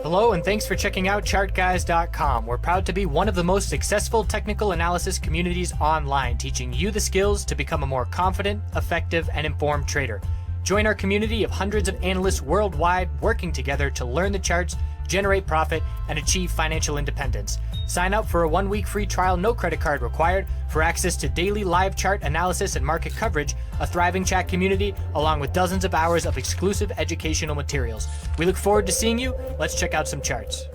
Hello and thanks for checking out ChartGuys.com. We're proud to be one of the most successful technical analysis communities online, teaching you the skills to become a more confident, effective, and informed trader. Join our community of hundreds of analysts worldwide working together to learn the charts, generate profit, and achieve financial independence. Sign up for a 1-week free trial, no credit card required, for access to daily live chart analysis and market coverage, a thriving chat community, along with dozens of hours of exclusive educational materials. We look forward to seeing you. Let's check out some charts.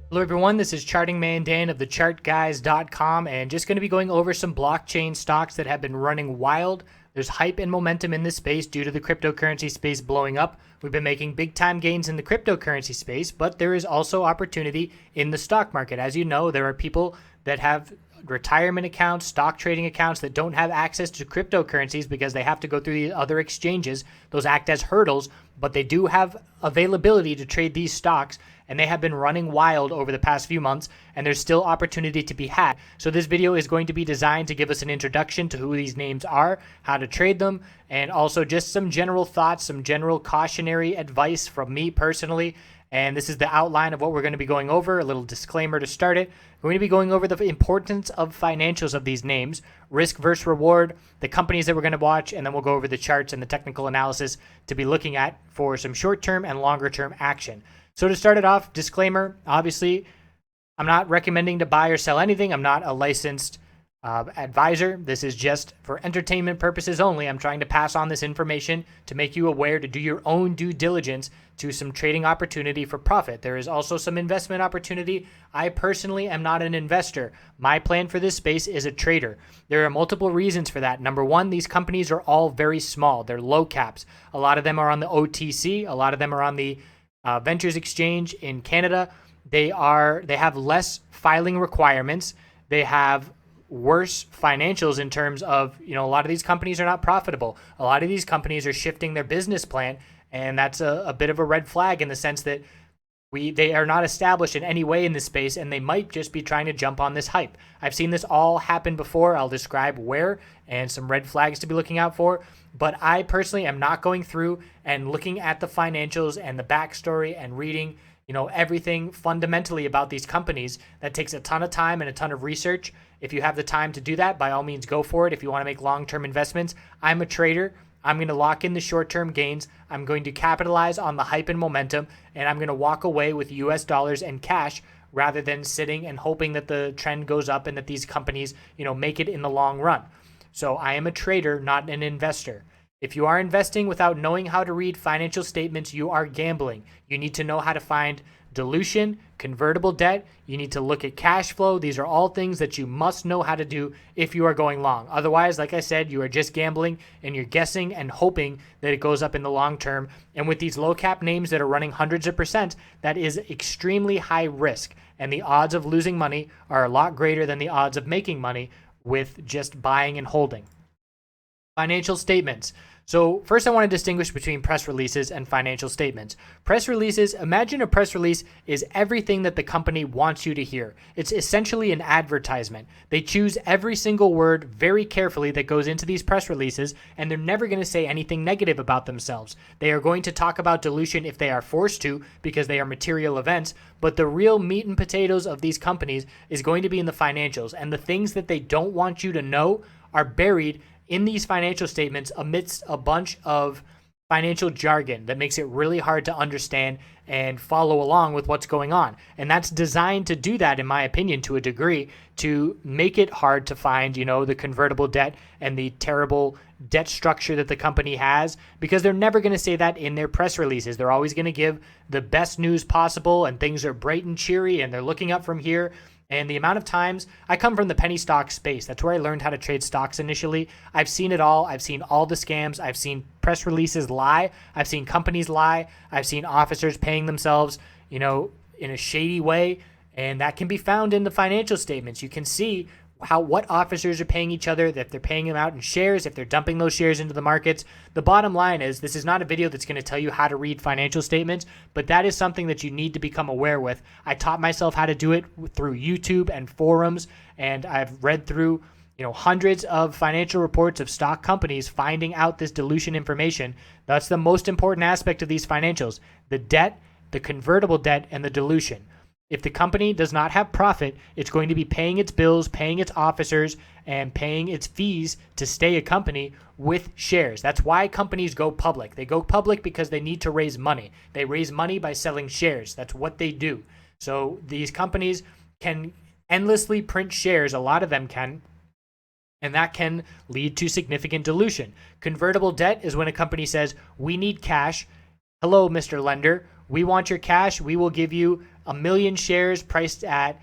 Hello everyone, this is Charting Man Dan of TheChartGuys.com, and just going to be going over some blockchain stocks that have been running wild. There's hype and momentum in this space due to the cryptocurrency space blowing up. We've been making big time gains in the cryptocurrency space, but there is also opportunity in the stock market. As you know, there are people that have retirement accounts, stock trading accounts that don't have access to cryptocurrencies because they have to go through the other exchanges. Those act as hurdles, but they do have availability to trade these stocks, and they have been running wild over the past few months, and there's still opportunity to be had. So this video is going to be designed to give us an introduction to who these names are, how to trade them, and also just some general thoughts, some general cautionary advice from me personally. And this is the outline of what we're going to be going over, a little disclaimer to start it. We're going to be going over the importance of financials of these names, risk versus reward, the companies that we're going to watch, and then we'll go over the charts and the technical analysis to be looking at for some short-term and longer-term action. So to start it off, disclaimer, obviously, I'm not recommending to buy or sell anything. I'm not a licensed advisor. This is just for entertainment purposes only. I'm trying to pass on this information to make you aware to do your own due diligence to some trading opportunity for profit. There is also some investment opportunity. I personally am not an investor. My plan for this space is a trader. There are multiple reasons for that. Number one, these companies are all very small. They're low caps. A lot of them are on the OTC. A lot of them are on the Ventures Exchange in Canada. They have less filing requirements. They have worse financials in terms of, a lot of these companies are not profitable. A lot of these companies are shifting their business plan, and that's a bit of a red flag in the sense that they are not established in any way in this space, and they might just be trying to jump on this hype. I've seen this all happen before. I'll describe where and some red flags to be looking out for, but I personally am not going through and looking at the financials and the backstory and reading everything fundamentally about these companies. That takes a ton of time and a ton of research. If you have the time to do that, by all means, go for it. If you want to make long-term investments, I'm a trader. I'm going to lock in the short-term gains. I'm going to capitalize on the hype and momentum, and I'm going to walk away with US dollars and cash rather than sitting and hoping that the trend goes up and that these companies, make it in the long run. So I am a trader, not an investor. If you are investing without knowing how to read financial statements, you are gambling. You need to know how to find dilution, convertible debt. You need to look at cash flow. These are all things that you must know how to do if you are going long. Otherwise, like I said, you are just gambling and you're guessing and hoping that it goes up in the long term. And with these low cap names that are running hundreds of percent, that is extremely high risk. And the odds of losing money are a lot greater than the odds of making money with just buying and holding. Financial statements. So first I want to distinguish between press releases and financial statements. Press releases, imagine a press release is everything that the company wants you to hear. It's essentially an advertisement. They choose every single word very carefully that goes into these press releases, and they're never going to say anything negative about themselves. They are going to talk about dilution if they are forced to, because they are material events, but the real meat and potatoes of these companies is going to be in the financials, and the things that they don't want you to know are buried in these financial statements amidst a bunch of financial jargon that makes it really hard to understand and follow along with what's going on. And that's designed to do that, in my opinion, to a degree, to make it hard to find, the convertible debt and the terrible debt structure that the company has, because they're never going to say that in their press releases. They're always going to give the best news possible, and things are bright and cheery, and they're looking up from here. And the amount of times, I come from the penny stock space. That's where I learned how to trade stocks initially. I've seen it all. I've seen all the scams. I've seen press releases lie. I've seen companies lie. I've seen officers paying themselves, in a shady way. And that can be found in the financial statements. You can see what officers are paying each other, if they're paying them out in shares, if they're dumping those shares into the markets. The bottom line is, this is not a video that's going to tell you how to read financial statements, but that is something that you need to become aware with. I taught myself how to do it through YouTube and forums, and I've read through hundreds of financial reports of stock companies finding out this dilution information. That's the most important aspect of these financials. The debt the convertible debt, and the dilution. If the company does not have profit, it's going to be paying its bills, paying its officers, and paying its fees to stay a company with shares. That's why companies go public. They go public because they need to raise money. They raise money by selling shares. That's what they do. So these companies can endlessly print shares. A lot of them can. And that can lead to significant dilution. Convertible debt is when a company says, we need cash. Hello, Mr. Lender. We want your cash. We will give you 1 million shares priced at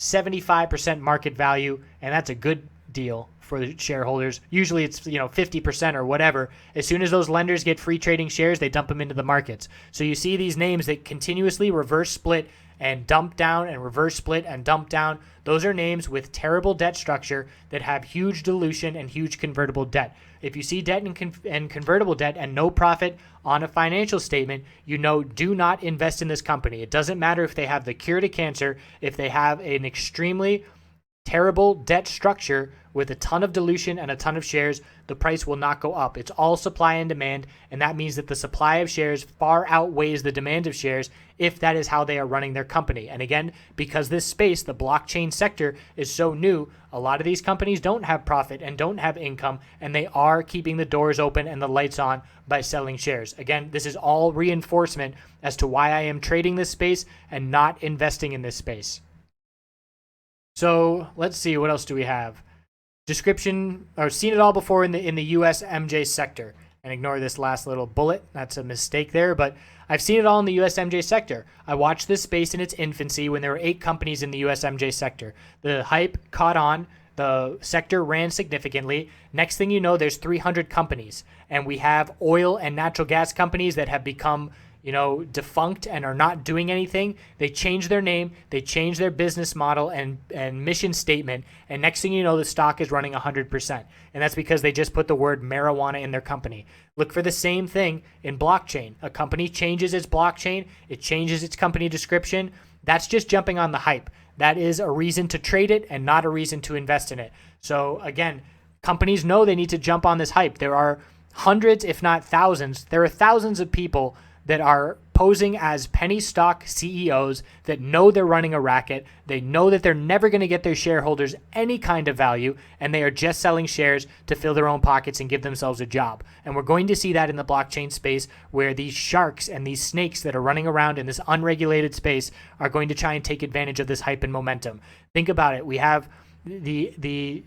75% market value. And that's a good deal for the shareholders. Usually it's 50% or whatever. As soon as those lenders get free trading shares, they dump them into the markets. So you see these names that continuously reverse split and dump down and reverse split and dump down. Those are names with terrible debt structure that have huge dilution and huge convertible debt. If you see debt and convertible debt and no profit on a financial statement, do not invest in this company. It doesn't matter if they have the cure to cancer, if they have an extremely terrible debt structure with a ton of dilution and a ton of shares, the price will not go up. It's all supply and demand, and that means that the supply of shares far outweighs the demand of shares if that is how they are running their company. And again, because this space, the blockchain sector, is so new, a lot of these companies don't have profit and don't have income, and they are keeping the doors open and the lights on by selling shares. Again, this is all reinforcement as to why I am trading this space and not investing in this space. So let's see, what else do we have? Description, or seen it all before in the USMJ sector. And ignore this last little bullet. That's a mistake there, but I've seen it all in the USMJ sector. I watched this space in its infancy when there were 8 companies in the USMJ sector. The hype caught on. The sector ran significantly. Next thing you know, there's 300 companies. And we have oil and natural gas companies that have become defunct and are not doing anything. They change their name, they change their business model and mission statement, and next thing you know, the stock is running 100%. And that's because they just put the word marijuana in their company. Look for the same thing in blockchain. A company changes its blockchain, it changes its company description. That's just jumping on the hype. That is a reason to trade it and not a reason to invest in it. So again, companies know they need to jump on this hype. There are hundreds, if not thousands, there are thousands of people that are posing as penny stock CEOs that know they're running a racket. They know that they're never going to get their shareholders any kind of value, and they are just selling shares to fill their own pockets and give themselves a job. And we're going to see that in the blockchain space, where these sharks and these snakes that are running around in this unregulated space are going to try and take advantage of this hype and momentum. Think about it. We have the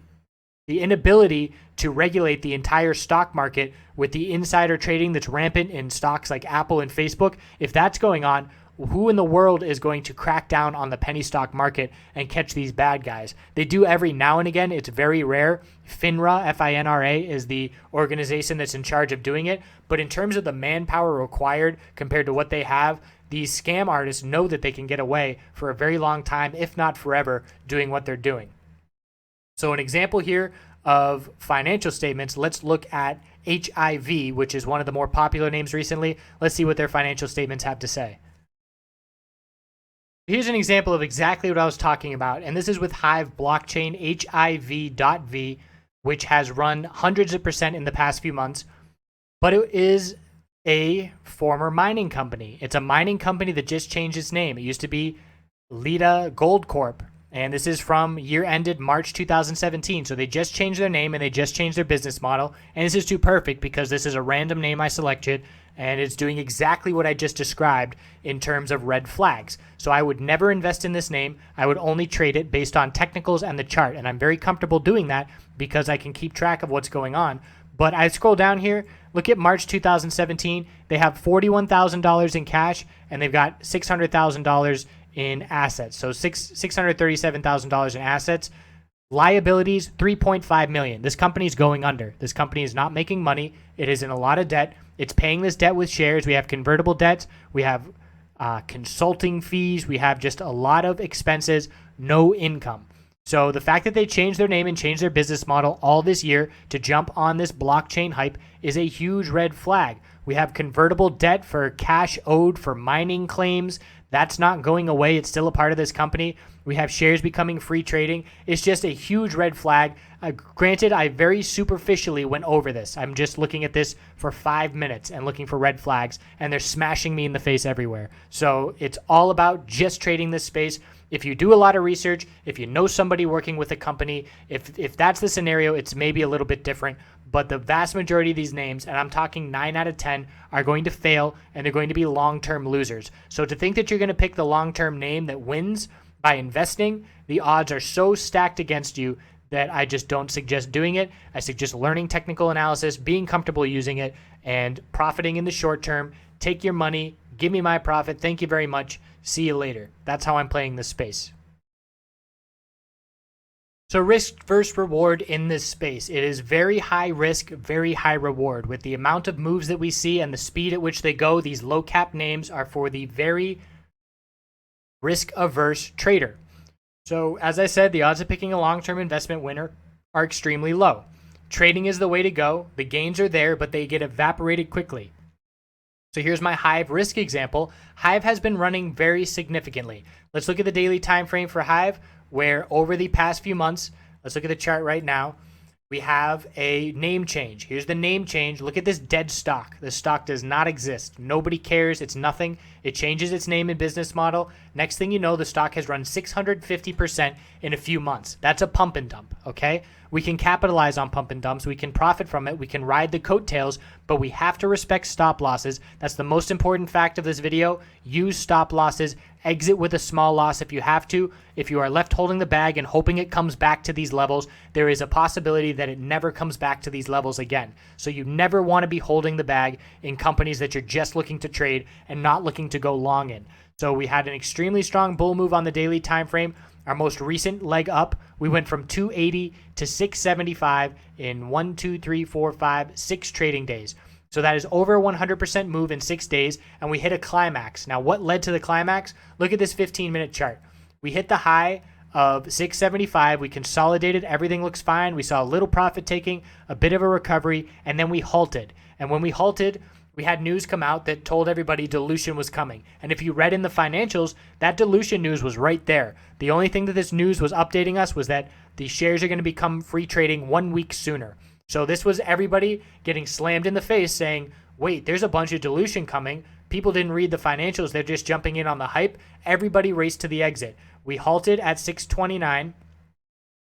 inability to regulate the entire stock market with the insider trading that's rampant in stocks like Apple and Facebook. If that's going on, who in the world is going to crack down on the penny stock market and catch these bad guys? They do every now and again. It's very rare. FINRA, F-I-N-R-A, is the organization that's in charge of doing it. But in terms of the manpower required compared to what they have, these scam artists know that they can get away for a very long time, if not forever, doing what they're doing. So an example here of financial statements, let's look at HIV, which is one of the more popular names recently. Let's see what their financial statements have to say. Here's an example of exactly what I was talking about, and this is with Hive blockchain, HIV.V, which has run hundreds of % in the past few months, but it is a former mining company. It's a mining company that just changed its name. It used to be Lita Gold Corp. And this is from year ended March 2017. So they just changed their name and they just changed their business model. And this is too perfect because this is a random name I selected and it's doing exactly what I just described in terms of red flags. So I would never invest in this name. I would only trade it based on technicals and the chart. And I'm very comfortable doing that because I can keep track of what's going on. But I scroll down here, look at March 2017. They have $41,000 in cash and they've got $600,000 in assets. So $637,000 in assets. Liabilities, $3.5 million. This company is going under. This company is not making money. It is in a lot of debt. It's paying this debt with shares. We have convertible debts. We have consulting fees. We have just a lot of expenses, no income. So the fact that they changed their name and changed their business model all this year to jump on this blockchain hype is a huge red flag. We have convertible debt for cash owed for mining claims. That's not going away. It's still a part of this company. We have shares becoming free trading. It's just a huge red flag. Granted, I very superficially went over this. I'm just looking at this for 5 minutes and looking for red flags, and they're smashing me in the face everywhere. So it's all about just trading this space. If you do a lot of research, if you know somebody working with a company, if that's the scenario, it's maybe a little bit different. But the vast majority of these names, and I'm talking 9 out of 10, are going to fail, and they're going to be long-term losers. So to think that you're going to pick the long-term name that wins by investing, the odds are so stacked against you that I just don't suggest doing it. I suggest learning technical analysis, being comfortable using it, and profiting in the short term. Take your money, give me my profit, thank you very much, see you later. That's how I'm playing this space. So risk versus reward in this space. It is very high risk, very high reward. With the amount of moves that we see and the speed at which they go, these low cap names are for the very risk averse trader. So as I said, the odds of picking a long-term investment winner are extremely low. Trading is the way to go. The gains are there, but they get evaporated quickly. So here's my Hive risk example. Hive has been running very significantly. Let's look at the daily time frame for Hive, where over the past few months, let's look at the chart right now, we have a name change. Here's the name change. Look at this dead stock. This stock does not exist. Nobody cares. It's nothing. It changes its name and business model. Next thing you know, the stock has run 650% in a few months. That's a pump and dump, okay? We can capitalize on pump and dumps. We can profit from it. We can ride the coattails, but we have to respect stop losses. That's the most important fact of this video. Use stop losses. Exit with a small loss if you have to. If you are left holding the bag and hoping it comes back to these levels, there is a possibility that it never comes back to these levels again. So you never want to be holding the bag in companies that you're just looking to trade and not looking to go long in. So we had an extremely strong bull move on the daily time frame. Our most recent leg up, we went from 280 to 675 in 1, 2, 3, 4, 5, 6 trading days. So that is over a 100% move in 6 days, and we hit a climax. Now, what led to the climax? Look at this 15-minute chart. We hit the high of 675. We consolidated. Everything looks fine. We saw a little profit taking, a bit of a recovery, and then we halted. And when we halted, we had news come out that told everybody dilution was coming. And if you read in the financials, that dilution news was right there. The only thing that this news was updating us was that the shares are going to become free trading 1 week sooner. So this was everybody getting slammed in the face saying, wait, there's a bunch of dilution coming. People didn't read the financials. They're just jumping in on the hype. Everybody raced to the exit. We halted at 629.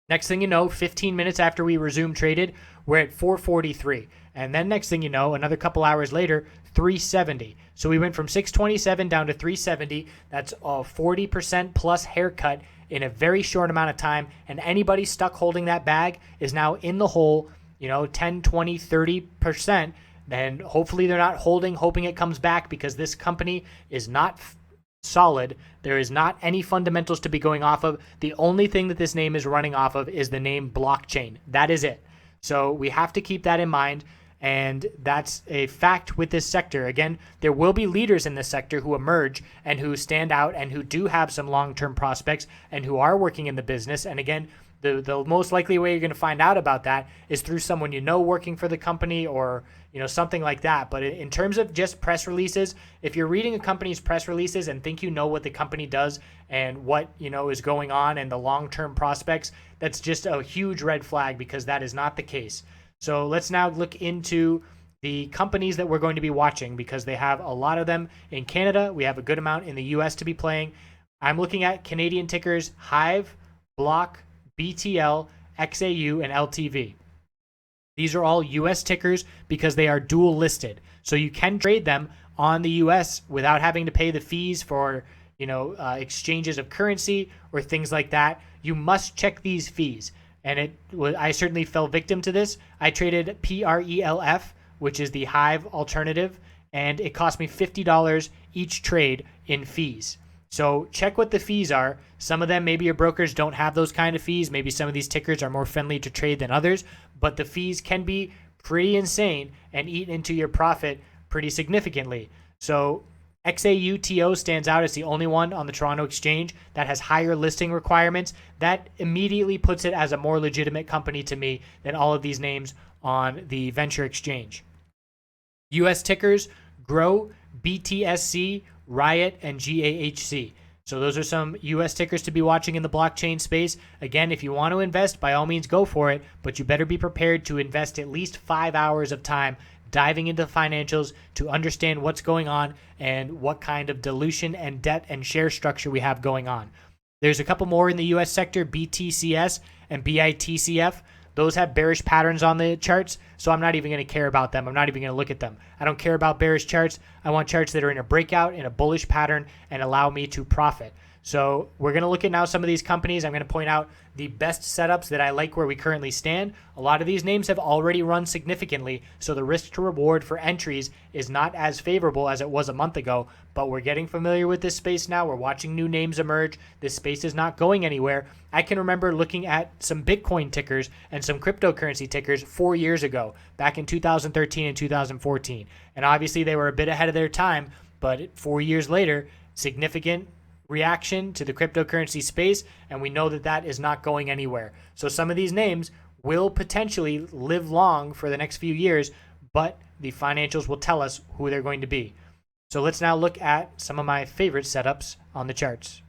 Next thing you know, 15 minutes after we resumed traded, we're at 443. And then next thing you know, another couple hours later, 370. So we went from 627 down to 370. That's a 40% plus haircut in a very short amount of time. And anybody stuck holding that bag is now in the hole, 10, 20, 30%. Then hopefully they're not holding, hoping it comes back, because this company is not solid. There is not any fundamentals to be going off of. The only thing that this name is running off of is the name blockchain. That is it. So we have to keep that in mind. And that's a fact with this sector. Again, there will be leaders in this sector who emerge and who stand out and who do have some long-term prospects and who are working in the business. And again, the most likely way you're going to find out about that is through someone working for the company, or something like that. But in terms of just press releases, if you're reading a company's press releases and think you know what the company does and what is going on and the long-term prospects, that's just a huge red flag, because that is not the case. So let's now look into the companies that we're going to be watching, because they have a lot of them in Canada. We have a good amount in the US to be playing. I'm looking at Canadian tickers: Hive, Block, BTL, XAU, and LTV. These are all US tickers because they are dual listed. So you can trade them on the US without having to pay the fees for exchanges of currency or things like that. You must check these fees. And I certainly fell victim to this. I traded PRELF, which is the Hive alternative, and it cost me $50 each trade in fees. So check what the fees are. Some of them, maybe your brokers don't have those kind of fees. Maybe some of these tickers are more friendly to trade than others, but the fees can be pretty insane and eat into your profit pretty significantly. So XAUTO stands out as the only one on the Toronto Exchange that has higher listing requirements. That immediately puts it as a more legitimate company to me than all of these names on the Venture Exchange. US tickers: GROW, BTSC, Riot, and GAHC. So those are some US tickers to be watching in the blockchain space. Again, if you want to invest, by all means go for it, but you better be prepared to invest at least 5 hours of time diving into the financials to understand what's going on and what kind of dilution and debt and share structure we have going on. There's a couple more in the US sector, BTCS and BITCF. Those have bearish patterns on the charts, so I'm not even going to care about them. I'm not even going to look at them. I don't care about bearish charts. I want charts that are in a breakout, in a bullish pattern, and allow me to profit. So we're going to look at now some of these companies. I'm going to point out the best setups that I like where we currently stand. A lot of these names have already run significantly, so the risk to reward for entries is not as favorable as it was a month ago, but we're getting familiar with this space now. We're watching new names emerge. This space is not going anywhere. I can remember looking at some Bitcoin tickers and some cryptocurrency tickers 4 years ago, back in 2013 and 2014. And obviously they were a bit ahead of their time, but 4 years later, significant reaction to the cryptocurrency space, and we know that that is not going anywhere. So some of these names will potentially live long for the next few years, but the financials will tell us who they're going to be. So let's now look at some of my favorite setups on the charts.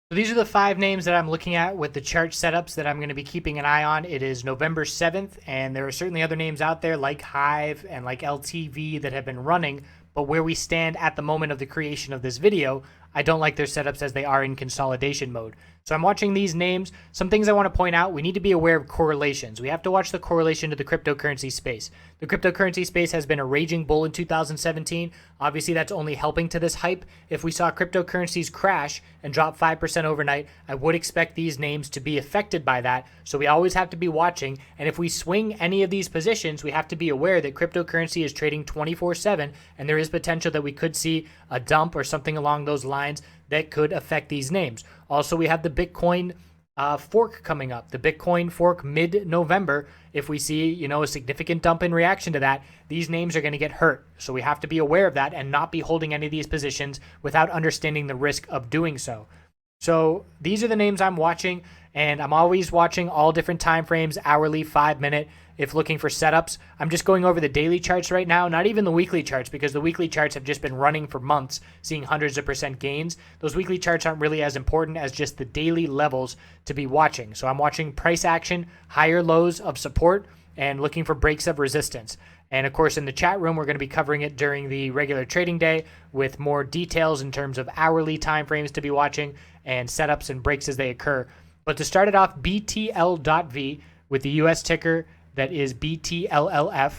So these are the 5 names that I'm looking at with the chart setups that I'm going to be keeping an eye on. It is November 7th, and there are certainly other names out there like Hive and like LTV that have been running, but where we stand at the moment of the creation of this video, I don't like their setups as they are in consolidation mode. So I'm watching these names. Some things I want to point out, we need to be aware of correlations. We have to watch the correlation to the cryptocurrency space. The cryptocurrency space has been a raging bull in 2017. Obviously, that's only helping to this hype. If we saw cryptocurrencies crash and drop 5% overnight, I would expect these names to be affected by that. So we always have to be watching. And if we swing any of these positions, we have to be aware that cryptocurrency is trading 24/7, and there is potential that we could see a dump or something along those lines that could affect these names. Also, we have the Bitcoin fork coming up, the Bitcoin fork mid-November. If we see, a significant dump in reaction to that, these names are going to get hurt. So we have to be aware of that and not be holding any of these positions without understanding the risk of doing so. So these are the names I'm watching, and I'm always watching all different time frames, hourly, 5-minute. If looking for setups, I'm just going over the daily charts right now, not even the weekly charts, because the weekly charts have just been running for months, seeing hundreds of percent gains. Those weekly charts aren't really as important as just the daily levels to be watching. So I'm watching price action, higher lows of support, and looking for breaks of resistance. And of course, in the chat room, we're going to be covering it during the regular trading day with more details in terms of hourly time frames to be watching and setups and breaks as they occur. But to start it off, BTL.V with the US ticker that is BTLLF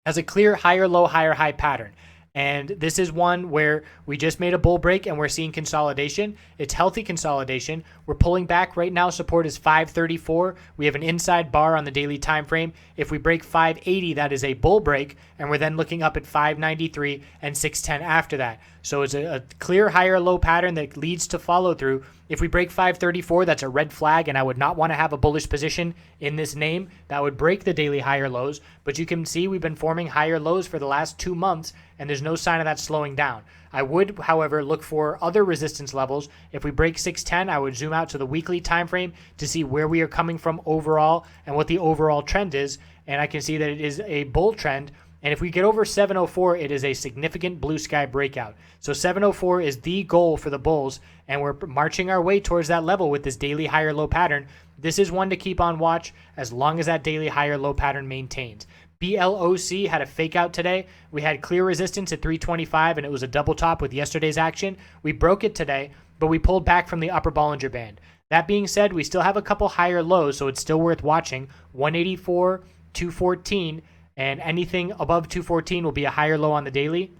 has a clear higher low, higher high pattern. And this is one where we just made a bull break and we're seeing consolidation. It's healthy consolidation. We're pulling back right now. Support is 534. We have an inside bar on the daily time frame. If we break 580, that is a bull break, and we're then looking up at 593 and 610 after that. So it's a clear higher low pattern that leads to follow through. If we break 534, that's a red flag, and I would not want to have a bullish position in this name. That would break the daily higher lows. But you can see we've been forming higher lows for the last 2 months, and there's no sign of that slowing down. I would, however, look for other resistance levels. If we break 610, I would zoom out to the weekly time frame to see where we are coming from overall and what the overall trend is. And I can see that it is a bull trend. And if we get over 704, it is a significant blue sky breakout. So 704 is the goal for the bulls, and we're marching our way towards that level with this daily higher low pattern. This is one to keep on watch as long as that daily higher low pattern maintains. BLOC had a fake out today. We had clear resistance at 325, and it was a double top with yesterday's action. We broke it today, but we pulled back from the upper Bollinger Band. That being said, we still have a couple higher lows, so it's still worth watching. 184, 214, and anything above 214 will be a higher low on the daily.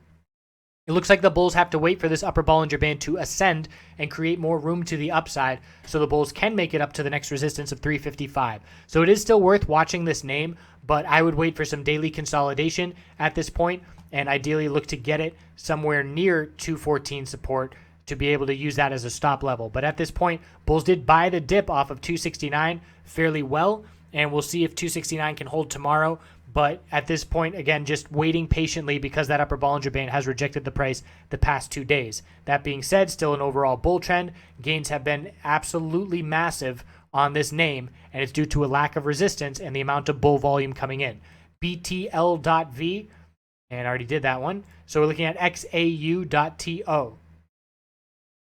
It looks like the bulls have to wait for this upper Bollinger Band to ascend and create more room to the upside so the bulls can make it up to the next resistance of 355. So it is still worth watching this name, but I would wait for some daily consolidation at this point and ideally look to get it somewhere near 214 support to be able to use that as a stop level. But at this point, bulls did buy the dip off of 269 fairly well, and we'll see if 269 can hold tomorrow. But at this point, again, just waiting patiently because that upper Bollinger Band has rejected the price the past 2 days. That being said, still an overall bull trend. Gains have been absolutely massive on this name, and it's due to a lack of resistance and the amount of bull volume coming in. BTL.V, And I already did that one. So we're looking at XAU.TO.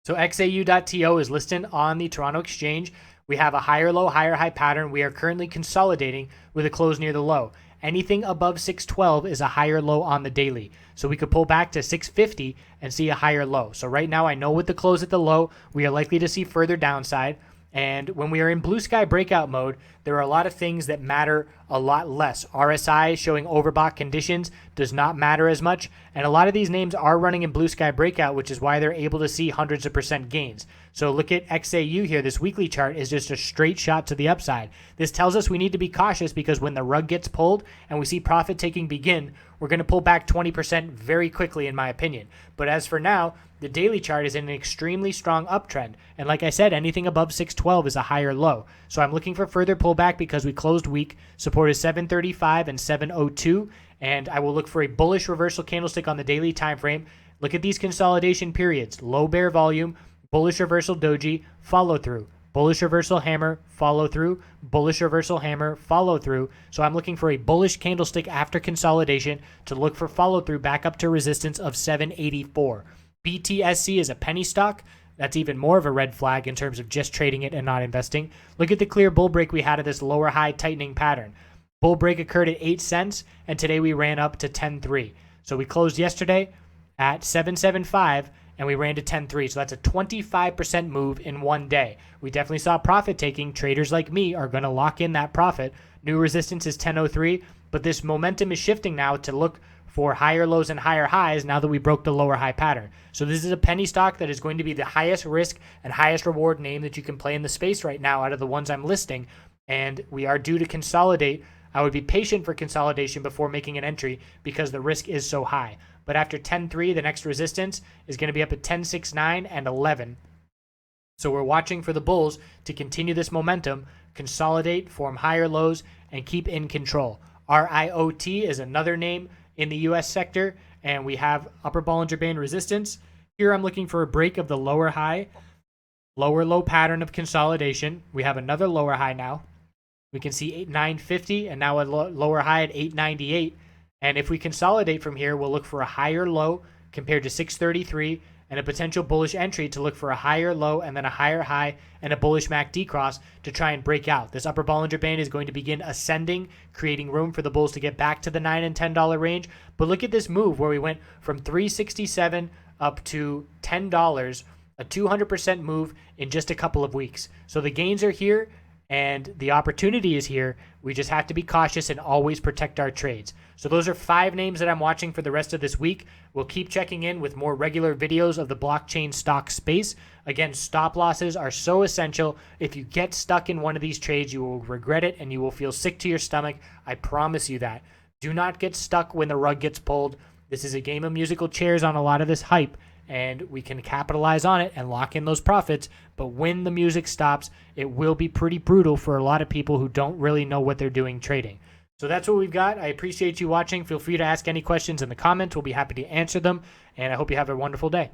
So XAU.TO is listed on the Toronto Exchange. We have a higher low, higher high pattern. We are currently consolidating with a close near the low. Anything above 612 is a higher low on the daily. So we could pull back to 650 and see a higher low. So right now I know with the close at the low, we are likely to see further downside. And when we are in blue sky breakout mode, there are a lot of things that matter a lot less. RSI showing overbought conditions does not matter as much. And a lot of these names are running in blue sky breakout, which is why they're able to see hundreds of % gains. So look at XAU here. This weekly chart is just a straight shot to the upside. This tells us we need to be cautious because when the rug gets pulled and we see profit taking begin, we're going to pull back 20% very quickly, in my opinion. But as for now, the daily chart is in an extremely strong uptrend. And like I said, anything above 612 is a higher low. So I'm looking for further pullback because we closed weak. Support is 735 and 702. And I will look for a bullish reversal candlestick on the daily time frame. Look at these consolidation periods. Low bear volume, bullish reversal doji, follow through. Bullish reversal hammer, follow through. Bullish reversal hammer, follow through. So I'm looking for a bullish candlestick after consolidation to look for follow through back up to resistance of 784. BTSC is a penny stock. That's even more of a red flag in terms of just trading it and not investing. Look at the clear bull break we had of this lower high tightening pattern. Bull break occurred at 8 cents, and today we ran up to 10.3. So we closed yesterday at 7.75, and we ran to 10.3. So that's a 25% move in one day. We definitely saw profit taking. Traders like me are going to lock in that profit. New resistance is 10.03, but this momentum is shifting now to look for higher lows and higher highs now that we broke the lower high pattern. So this is a penny stock that is going to be the highest risk and highest reward name that you can play in the space right now out of the ones I'm listing. And we are due to consolidate. I would be patient for consolidation before making an entry because the risk is so high. But after 10.3, the next resistance is going to be up at 10.69 and 11. So we're watching for the bulls to continue this momentum, consolidate, form higher lows, and keep in control. RIOT is another name in the US sector, and we have upper Bollinger Band resistance. Here I'm looking for a break of the lower high, lower low pattern of consolidation. We have another lower high now. We can see 950 and now a lower high at 898. And if we consolidate from here, we'll look for a higher low compared to 633 and a potential bullish entry to look for a higher low and then a higher high and a bullish MACD cross to try and break out. This upper Bollinger Band is going to begin ascending, creating room for the bulls to get back to the $9 and $10 range. But look at this move where we went from $367 up to $10, a 200% move in just a couple of weeks. So the gains are here and the opportunity is here. We just have to be cautious and always protect our trades. So those are 5 names that I'm watching for the rest of this week. We'll keep checking in with more regular videos of the blockchain stock space. Again, stop losses are so essential. If you get stuck in one of these trades, you will regret it and you will feel sick to your stomach. I promise you that. Do not get stuck when the rug gets pulled. This is a game of musical chairs on a lot of this hype, and we can capitalize on it and lock in those profits. But when the music stops, it will be pretty brutal for a lot of people who don't really know what they're doing trading. So that's what we've got. I appreciate you watching. Feel free to ask any questions in the comments. We'll be happy to answer them. And I hope you have a wonderful day.